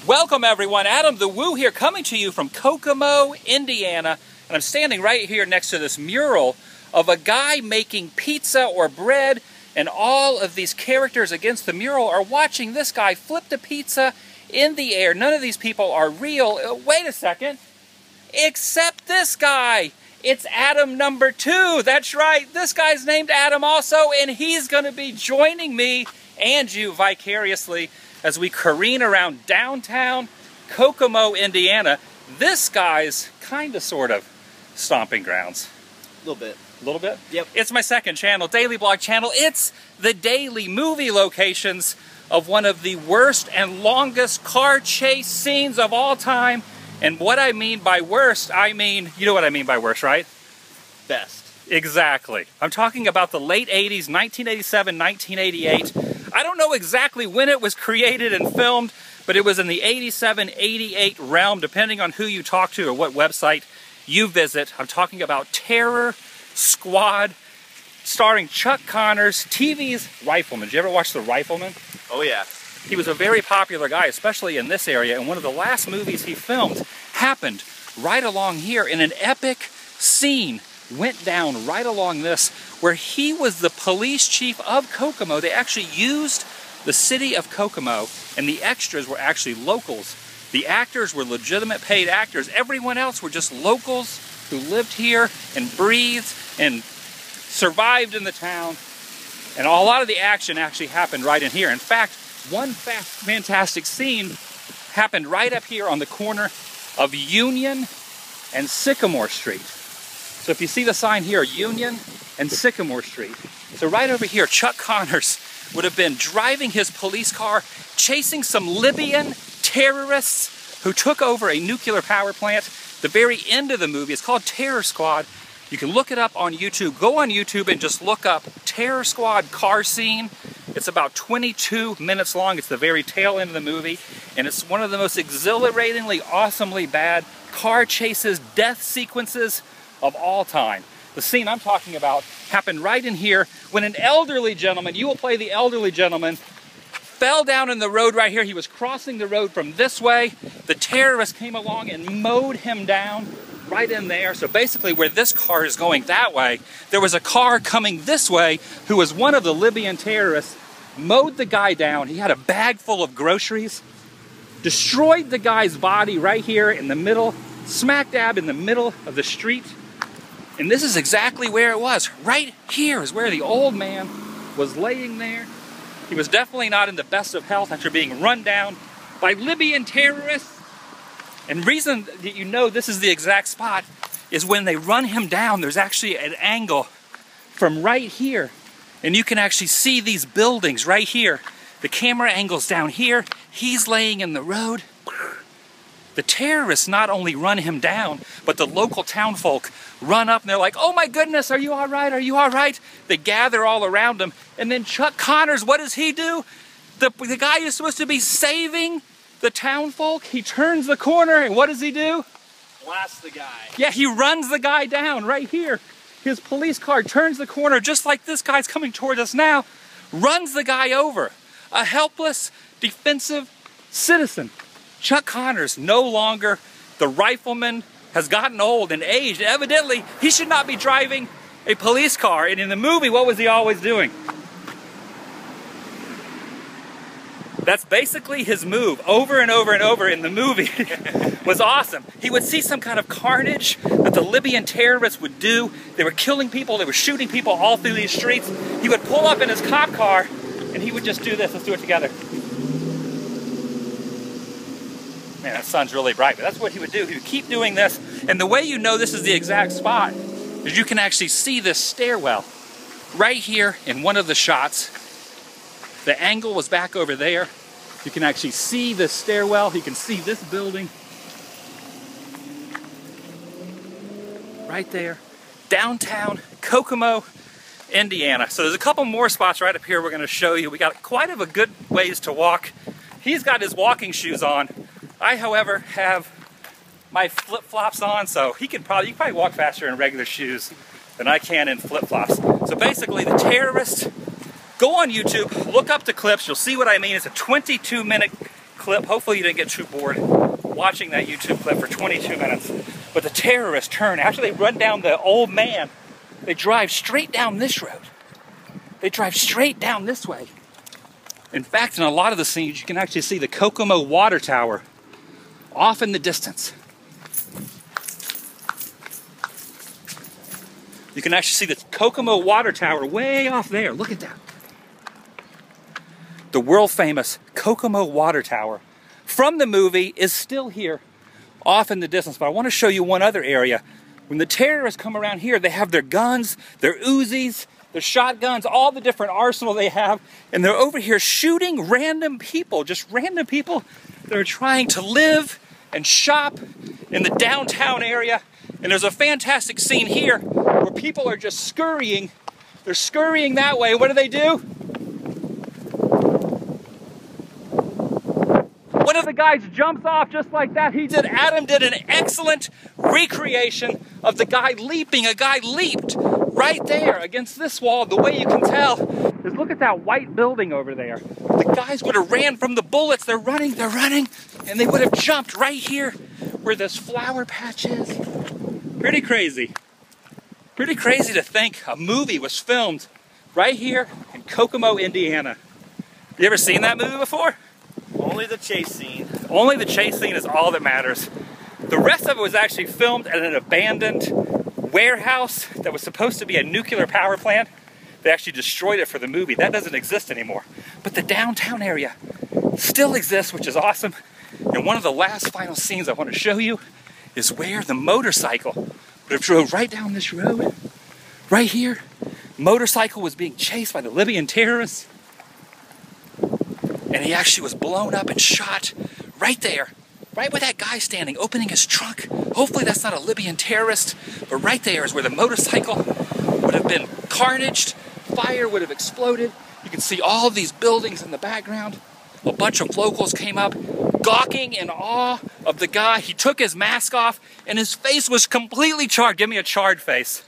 Welcome everyone, Adam the Woo here, coming to you from Kokomo, Indiana, and I'm standing right here next to this mural of a guy making pizza or bread, and all of these characters against the mural are watching this guy flip the pizza in the air. None of these people are real. Wait a second, except this guy. It's Adam number 2. That's right, this guy's named Adam also, and he's going to be joining me and you vicariously as we careen around downtown Kokomo, Indiana, this guy's kind of sort of stomping grounds. A little bit. A little bit? Yep. It's my second channel, daily blog channel. It's the daily movie locations of one of the worst and longest car chase scenes of all time. And what I mean by worst, I mean, you know what I mean by worst, right? Best. Exactly. I'm talking about the late 80s, 1987, 1988. I don't know exactly when it was created and filmed, but it was in the 87, 88 realm, depending on who you talk to or what website you visit. I'm talking about Terror Squad, starring Chuck Connors, TV's Rifleman. Did you ever watch The Rifleman? Oh yeah. He was a very popular guy, especially in this area, and one of the last movies he filmed happened right along here, in an epic scene went down right along this, where he was the police chief of Kokomo. They actually used the city of Kokomo, and the extras were actually locals. The actors were legitimate paid actors. Everyone else were just locals who lived here and breathed and survived in the town. And a lot of the action actually happened right in here. In fact, one fantastic scene happened right up here on the corner of Union and Sycamore Street. So if you see the sign here, Union and Sycamore Street. So right over here, Chuck Connors would have been driving his police car, chasing some Libyan terrorists who took over a nuclear power plant. The very end of the movie, it's called Terror Squad. You can look it up on YouTube. Go on YouTube and just look up Terror Squad car scene. It's about 22 minutes long. It's the very tail end of the movie, and it's one of the most exhilaratingly, awesomely bad car chases, death sequences of all time. The scene I'm talking about happened right in here when an elderly gentleman, you will play the elderly gentleman, fell down in the road right here. He was crossing the road from this way. The terrorist came along and mowed him down right in there. So basically where this car is going that way, there was a car coming this way who was one of the Libyan terrorists, mowed the guy down. He had a bag full of groceries, destroyed the guy's body right here in the middle, smack dab in the middle of the street. And this is exactly where it was. Right here is where the old man was laying there. He was definitely not in the best of health after being run down by Libyan terrorists. And reason that you know this is the exact spot is when they run him down, there's actually an angle from right here. And you can actually see these buildings right here. The camera angle's down here. He's laying in the road. The terrorists not only run him down, but the local town folk run up and they're like, oh my goodness, are you all right? Are you all right? They gather all around him. And then Chuck Connors, what does he do? The guy who's supposed to be saving the town folk, he turns the corner, and what does he do? Blast the guy. Yeah, he runs the guy down right here. His police car turns the corner just like this guy's coming toward us now, runs the guy over. A helpless, defensive citizen. Chuck Connors, no longer the rifleman, has gotten old and aged. Evidently, he should not be driving a police car. And in the movie, what was he always doing? That's basically his move over and over and over in the movie. Was awesome. He would see some kind of carnage that the Libyan terrorists would do. They were killing people, they were shooting people all through these streets. He would pull up in his cop car and he would just do this. Let's do it together. Man, that sun's really bright, but that's what he would do. He would keep doing this, and the way you know this is the exact spot is you can actually see this stairwell right here in one of the shots. The angle was back over there. You can actually see this stairwell. You can see this building right there. Downtown Kokomo, Indiana. So there's a couple more spots right up here we're going to show you. We got quite a good ways to walk. He's got his walking shoes on. I, however, have my flip-flops on, so you can probably walk faster in regular shoes than I can in flip-flops. So basically, the terrorists, go on YouTube, look up the clips, you'll see what I mean. It's a 22-minute clip. Hopefully you didn't get too bored watching that YouTube clip for 22 minutes. But the terrorists turn. After they run down the old man, they drive straight down this road. They drive straight down this way. In fact, in a lot of the scenes, you can actually see the Kokomo water tower off in the distance. You can actually see the Kokomo water tower way off there. Look at that. The world famous Kokomo water tower from the movie is still here off in the distance. But I want to show you one other area. When the terrorists come around here, they have their guns, their Uzis, their shotguns, all the different arsenal they have, and they're over here shooting random people, just random people that are trying to live and shop in the downtown area. And there's a fantastic scene here where people are just scurrying. They're scurrying that way. What do? One of the guys jumps off just like that. Adam did an excellent recreation of the guy leaping. A guy leaped right there against this wall. The way you can tell is look at that white building over there. The guys would have ran from the bullets. They're running, and they would have jumped right here where this flower patch is. Pretty crazy. Pretty crazy to think a movie was filmed right here in Kokomo, Indiana. You ever seen that movie before? Only the chase scene. Only the chase scene is all that matters. The rest of it was actually filmed at an abandoned warehouse that was supposed to be a nuclear power plant. They actually destroyed it for the movie. That doesn't exist anymore. But the downtown area still exists, which is awesome. And one of the last final scenes I want to show you is where the motorcycle would have drove right down this road, right here. Motorcycle was being chased by the Libyan terrorists. And he actually was blown up and shot right there, right where that guy's standing, opening his trunk. Hopefully that's not a Libyan terrorist, but right there is where the motorcycle would have been carnaged, fire would have exploded. You can see all of these buildings in the background. A bunch of locals came up, gawking in awe of the guy. He took his mask off, and his face was completely charred. Give me a charred face.